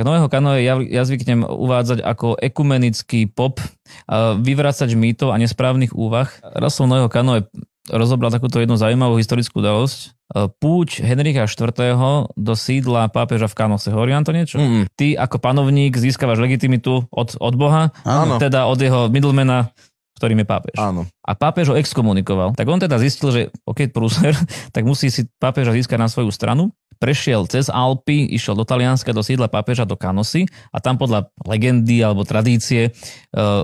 Tak Nového Kanoe ja zvyknem uvádzať ako ekumenický pop, vyvracač mýtov a nesprávnych úvah. Raz som Nového Kanoe rozobral takúto jednu zaujímavú historickú udalosť. Púť Henricha IV. Do sídla pápeža v Kanose. Hovorí vám to niečo? Ty ako panovník získavaš legitimitu od Boha, teda od jeho middlemana, ktorým je pápež. Áno. A pápež ho exkomunikoval. Tak on teda zistil, že keď prúser, tak musí si pápeža získať na svoju stranu. Prešiel cez Alpy, išiel do Talianska, do sídla pápeža do Kanosy a tam podľa legendy alebo tradície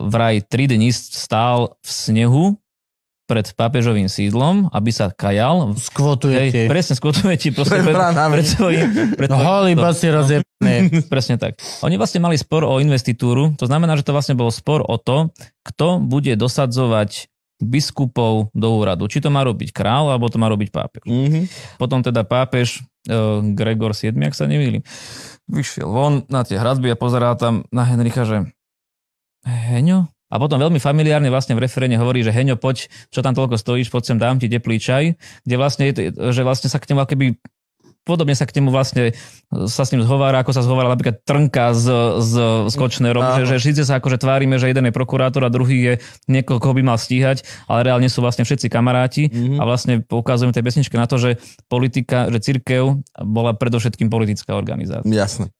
vraj 3 dní stál v snehu pred pápežovým sídlom, aby sa kajal. Skvotujete. Presne, skvotujete pred svojím... Iba si rozjebne. Presne tak. Oni vlastne mali spor o investitúru, to znamená, že to vlastne bol spor o to, kto bude dosadzovať biskupov do úradu. Či to má robiť král, alebo to má robiť pápež. Potom teda pápež Gregor VII, ak sa nemýlim, vyšiel von na tie hradby a pozeral tam na Henricha, že Heňo? A potom veľmi familiárne vlastne v referéne hovorí, že Heňo, poď, čo tam toľko stojíš, poď sem, dám ti teplý čaj, kde vlastne, že vlastne sa k nemu akoby podobne sa k nemu vlastne sa s ním zhovára, ako sa zhovára napríklad Trnka z Kočnerom, že síce sa akože tvárime, že jeden je prokurátor a druhý je niekoho, koho by mal stíhať, ale reálne sú vlastne všetci kamaráti a vlastne poukazujem tej pesničke na to, že politika, že cirkev bola predovšetkým politická organizácia. Jasné.